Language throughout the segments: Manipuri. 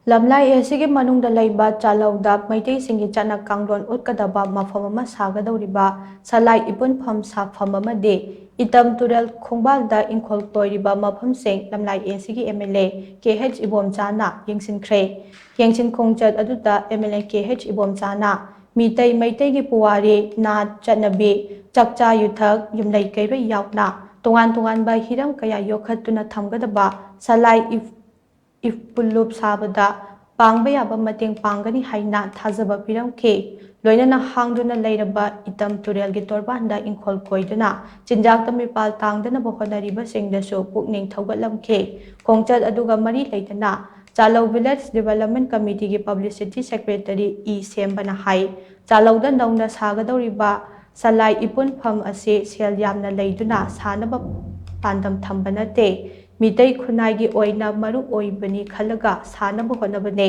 ꯂꯝꯂꯥꯏ ꯑꯁꯤꯒꯤ ꯃꯅꯨꯡꯗ ꯂꯩꯕ ꯆꯥꯂꯧꯗ ꯃꯩꯇꯩꯁꯤꯡꯒꯤ ꯆꯠꯅ ꯀꯥꯡꯂꯣꯟ ꯎꯠꯀꯗꯕ ꯃꯐꯝ ꯑꯃ ꯁꯥꯒꯗꯧꯔꯤꯕ ꯁꯂꯥꯏ ꯏꯄꯨꯟꯐꯝ ꯁꯥꯐꯝ ꯑꯃꯗꯤ ꯏꯇꯝ ꯇꯨꯔꯦꯜ ꯈꯣꯡꯕꯥꯜꯗ ꯏꯪꯈꯣꯜ ꯀꯣꯏꯔꯤꯕ ꯃꯐꯝꯁꯤꯡ ꯂꯝꯂꯥꯏ ꯑꯁꯤꯒꯤ ꯑꯦꯝ.ꯑꯦꯜ.ꯑꯦ. ꯀꯦ.ꯍꯩꯆ. ꯏꯕꯣꯝꯆꯥꯅ ꯌꯦꯡꯁꯤꯟꯈ꯭ꯔꯦ꯫ ꯌꯦꯡꯁꯤꯟ ꯈꯣꯡꯆꯠ ꯑꯗꯨꯗ ꯑꯦꯝ.ꯑꯦꯜ.ꯑꯦ. ꯀꯦ.ꯍꯩꯆ. ꯏꯕꯣꯝꯆꯥꯅ ꯃꯤꯇꯩ ꯃꯩꯇꯩꯒꯤ ꯄꯨꯋꯥꯔꯤ, ꯅꯥꯠ, ꯆꯠꯅꯕꯤ, ꯆꯥꯛꯆꯥ ꯌꯨꯊꯛ, ꯌꯨꯝꯂꯩ ꯀꯩꯔꯣꯏ ꯌꯥꯎꯅ ꯇꯣꯉꯥꯟ ꯇꯣꯉꯥꯟꯕ ꯍꯤꯔꯝ ꯀꯌꯥ ꯌꯣꯛꯈꯠꯇꯨꯅ ꯊꯝꯒꯗꯕ ꯁꯂꯥꯏ ꯏꯄꯨꯟꯂꯨꯞ ꯁꯥꯕꯗ ꯄꯥꯡꯕ ꯌꯥꯕ ꯃꯇꯦꯡ ꯄꯥꯡꯒꯅꯤ ꯍꯥꯏꯅ ꯊꯥꯖꯕ ꯄꯤꯔꯝꯈꯤ꯫ ꯂꯣꯏꯅꯅ ꯍꯥꯡꯗꯨꯅ ꯂꯩꯔꯕ ꯏꯇꯝ ꯇꯨꯔꯦꯜꯒꯤ ꯇꯣꯔꯕꯥꯟꯗ ꯏꯪꯈꯣꯜ ꯀꯣꯏꯗꯨꯅ ꯆꯤꯟꯖꯥꯛꯇ ꯃꯤꯄꯥꯜ ꯇꯥꯡꯗꯅꯕ ꯍꯣꯠꯅꯔꯤꯕꯁꯤꯡꯗꯁꯨ ꯄꯨꯛꯅꯤꯡ ꯊꯧꯒꯠꯂꯝꯈꯤ꯫ ꯈꯣꯡꯆꯠ ꯑꯗꯨꯒ ꯃꯔꯤ ꯂꯩꯅꯅ ꯆꯥꯂꯧ village development ꯀꯝꯃꯤꯇꯤꯒꯤ publicity secretary E. ꯁꯦꯝꯕꯅ ꯍꯥꯏ ꯆꯥꯂꯧꯗ ꯅꯧꯅ ꯁꯥꯒꯗꯧꯔꯤꯕ ꯁꯂꯥꯏ ꯏꯄꯨꯟꯐꯝ ꯑꯁꯤ ꯁꯦꯜ ꯌꯥꯝꯅ ꯂꯩꯗꯨꯅ ꯁꯥꯅꯕ ꯄꯥꯟꯗꯝ ꯊꯝꯕ ꯅꯠꯇꯦ, ꯃꯤꯇꯩ ꯈꯨꯟꯅꯥꯏꯒꯤ ꯑꯣꯏꯅ ꯃꯔꯨ ꯑꯣꯏꯕꯅꯤ ꯈꯜꯂꯒ ꯁꯥꯅꯕ ꯍꯣꯠꯅꯕꯅꯤ꯫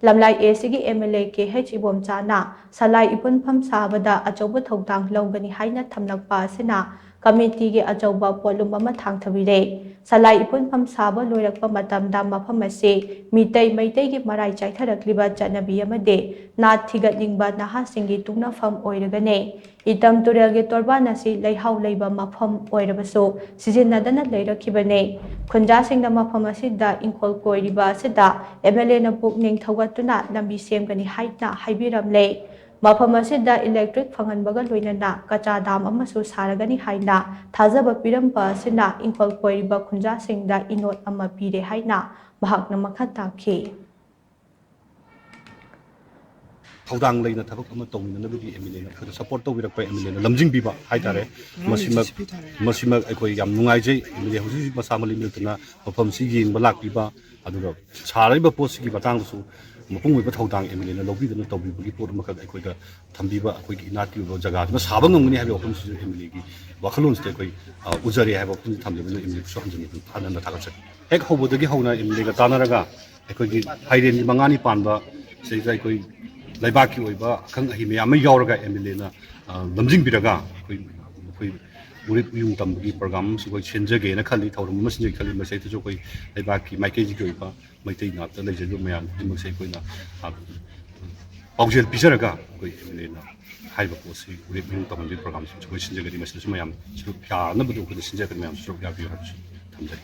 ꯂꯝꯂꯥꯏ ꯑꯦꯁꯤꯒꯤ ꯑꯦꯝ.ꯑꯦꯜ.ꯑꯦ. ꯀꯦ.ꯍꯩꯆ. ꯏꯕꯣꯝꯆꯥꯅ ꯁꯂꯥꯏ ꯏꯄꯨꯟꯐꯝ ꯁꯥꯕꯗ ꯑꯆꯧꯕ ꯊꯧꯗꯥꯡ ꯂꯧꯒꯅꯤ ꯍꯥꯏꯅ ꯊꯝꯂꯛꯄ ꯑꯁꯤꯅ ꯀꯝꯃꯤꯇꯤꯒꯤ ꯑꯆꯧꯕ ꯄꯣꯠꯂꯨꯝ ꯑꯃ ꯊꯥꯡꯊꯕꯤꯔꯦ꯫ ꯁꯂꯥꯏ ꯏꯄꯨꯟꯐꯝ ꯁꯥꯕ ꯂꯣꯏꯔꯛꯄ ꯃꯇꯝꯗ ꯃꯐꯝ ꯑꯁꯤ ꯃꯤꯇꯩ ꯃꯩꯇꯩꯒꯤ ꯃꯔꯥꯏ ꯆꯥꯏꯊꯔꯛꯂꯤꯕ ꯆꯠꯅꯕꯤ ꯑꯃꯗꯤ ꯅꯥꯠ ꯊꯤꯒꯠꯅꯤꯡꯕ ꯅꯍꯥꯁꯤꯡꯒꯤ ꯇꯨꯡꯅꯐꯝ ꯑꯣꯏꯔꯒꯅꯤ꯫ ꯏꯇꯝ ꯇꯨꯔꯦꯜꯒꯤ ꯇꯣꯔꯕꯥꯟ ꯑꯁꯤ ꯂꯩꯍꯥꯎ ꯂꯩꯕ ꯃꯐꯝ ꯑꯣꯏꯔꯕꯁꯨ ꯁꯤꯖꯤꯟꯅꯗꯅ ꯂꯩꯔꯛꯈꯤꯕꯅꯤ꯫ ꯈꯨꯟꯖꯥꯁꯤꯡꯅ ꯃꯐꯝ ꯑꯁꯤꯗ ꯏꯪꯈꯣꯜ ꯀꯣꯏꯔꯤꯕ ꯑꯁꯤꯗ ꯑꯦꯝ.ꯑꯦꯜ.ꯑꯦ.ꯅ ꯄꯨꯛꯅꯤꯡ ꯊꯧꯒꯠꯇꯨꯅ ꯂꯝꯕꯤ ꯁꯦꯝꯒꯅꯤ ꯍꯥꯏꯅ ꯍꯥꯏꯕꯤꯔꯝꯂꯦ꯫ ꯃꯐꯝ ꯑꯁꯤꯗ ꯏꯂꯦꯛꯇ꯭ꯔꯤꯛ ꯐꯪꯍꯟꯕꯒ ꯂꯣꯏꯅꯅ ꯀꯆꯥ ꯗꯥꯝ ꯑꯃꯁꯨ ꯁꯥꯔꯒꯅꯤ ꯍꯥꯏꯅ ꯊꯥꯖꯕ ꯄꯤꯔꯝꯕ ꯑꯁꯤꯅ ꯏꯪꯈꯣꯜ ꯀꯣꯏꯔꯤꯕ ꯈꯨꯟꯖꯥꯁꯤꯡꯗ ꯏꯅꯣꯠ ꯑꯃ ꯄꯤꯔꯦ ꯍꯥꯏꯅ ꯃꯍꯥꯛꯅ ꯃꯈꯥ ꯇꯥꯈꯤ꯫ ꯊꯧꯗꯥꯡ ꯂꯩꯅ ꯊꯕꯛ ꯑꯃ ꯇꯧꯃꯤꯟꯅꯅꯕꯒꯤ ꯑꯦꯝ.ꯑꯦꯜ.ꯑꯦꯅ ꯑꯩꯈꯣꯏꯗ ꯁꯄꯣꯔꯠ ꯇꯧꯕꯤꯔꯛꯄ ꯑꯦꯝ.ꯑꯦꯜ.ꯑꯦꯅ ꯂꯝꯖꯤꯡꯕꯤꯕ ꯍꯥꯏꯇꯥꯔꯦ ꯃꯁꯤꯃꯛ ꯑꯩꯈꯣꯏ ꯌꯥꯝ ꯅꯨꯡꯉꯥꯏꯖꯩ꯫ ꯑꯦꯝ.ꯑꯦꯜ.ꯑꯦ. ꯍꯧꯖꯤꯛ ꯍꯧꯖꯤꯛ ꯃꯁꯥ ꯃꯂꯤ ꯂꯩꯇꯅ ꯃꯐꯝꯁꯤ ꯌꯦꯡꯕ ꯂꯥꯛꯄꯤꯕ ꯑꯗꯨꯒ ꯁꯥꯔꯤꯕ ꯄꯣꯠꯁꯤꯒꯤ ꯃꯇꯥꯡꯗꯁꯨ ꯃꯄꯨꯡ ꯑꯣꯏꯕ ꯊꯧꯗꯥꯡ ꯑꯦꯝ.ꯑꯦꯜ.ꯑꯦꯅ ꯂꯧꯕꯤꯗꯨꯅ ꯇꯧꯕꯤꯕꯒꯤ ꯄꯣꯠ ꯑꯃꯈꯛ ꯑꯩꯈꯣꯏꯗ ꯊꯝꯕꯤꯕ ꯑꯩꯈꯣꯏꯒꯤ ꯏꯅꯥꯠꯀꯤ ꯑꯣꯏꯕ ꯖꯒꯥꯗꯨꯅ ꯁꯥꯕ ꯉꯝꯒꯅꯤ ꯍꯥꯏꯕ ꯋꯥꯐꯝꯁꯤꯁꯨ ꯑꯦꯝ.ꯑꯦꯜ.ꯑꯦꯒꯤ ꯋꯥꯈꯜꯂꯣꯟꯁꯤꯗ ꯑꯩꯈꯣꯏ ꯎꯖꯔꯦ ꯍꯥꯏꯕ ꯋꯥꯐꯝꯁꯤ ꯊꯝꯖꯕꯅ ꯑꯦꯝ.ꯑꯦꯜ.ꯑꯦꯕꯨꯁꯨ ꯍꯟꯖꯤꯟꯅ ꯊꯥꯒꯠꯆꯔꯤ꯫ ꯍꯦꯛ ꯍꯧꯕꯗꯒꯤ ꯍꯧꯅ ꯑꯦꯝ.ꯑꯦꯜ.ꯑꯦꯒ ꯇꯥꯟꯅꯔꯒ ꯑꯩꯈꯣꯏꯒꯤ ꯐꯥꯏꯔꯦꯟꯒꯤ 5ꯅꯤ ꯄꯥꯟꯕ ꯁꯤꯗꯩꯗ ꯑꯩꯈꯣই ꯂꯩꯕꯥꯛꯀꯤ ꯑꯣꯏꯕ ꯑꯈꯪ ꯑꯍꯩ ꯃꯌꯥꯝ ꯑꯃ ꯌꯥꯎꯔꯒ ꯑꯦꯝ.ꯑꯦꯜ.ꯑꯦꯅ ꯂꯝꯖꯤꯡꯕꯤꯔꯒ ꯑꯩꯈꯣꯏ ꯎꯔꯤꯠ ꯎꯌꯨꯡ ꯇꯝꯕꯒꯤ ꯄ꯭ꯔꯣꯒ꯭ꯔꯥꯝ ꯑꯃꯁꯨ ꯑꯩꯈꯣꯏ ꯁꯤꯟꯖꯒꯦꯅ ꯈꯜꯂꯤ, ꯊꯧꯔꯝ ꯑꯃ ꯁꯤꯟꯖꯒꯦ ꯈꯜꯂꯤ꯫ ꯃꯁꯤꯗꯁꯨ ꯑꯩꯈꯣꯏ ꯂꯩꯕꯥꯛꯀꯤ ꯃꯥꯏꯀꯩꯒꯤ ꯑꯣꯏꯕ ꯃꯩꯇꯩ ꯅꯥꯠꯇ ꯂꯩꯖꯔꯤꯕ ꯃꯌꯥꯝ ꯈꯨꯗꯤꯡꯃꯛꯁꯦ ꯑꯩꯈꯣꯏꯅ ꯄꯥꯎꯖꯦꯜ ꯄꯤꯖꯔꯒ ꯑꯩꯈꯣꯏ ꯑꯦꯝ.ꯑꯦꯜ.ꯑꯦꯅ ꯍꯥꯏꯔꯤꯕ ꯄꯣꯠꯁꯤ ꯎꯔꯤꯠ ꯎꯌꯨꯡ ꯇꯝꯕꯒꯤ ꯄ꯭ꯔꯣꯒ꯭ꯔꯥꯝꯁꯤ ꯑꯩꯈꯣꯏ ꯁꯤꯟꯖꯒꯅꯤ꯫ ꯃꯁꯤꯗꯁꯨ ꯃꯌꯥꯝ ꯁꯔꯨꯛ ꯌꯥꯅꯕꯗꯣ ꯑꯩꯈꯣꯏꯅ ꯁꯤꯟꯖꯒꯅꯤ, ꯃꯌꯥꯝ ꯁꯔꯨꯛ ꯌꯥꯕꯤꯌꯨ ꯍꯥꯏꯕꯁꯨ ꯊꯝꯖꯔꯤ꯫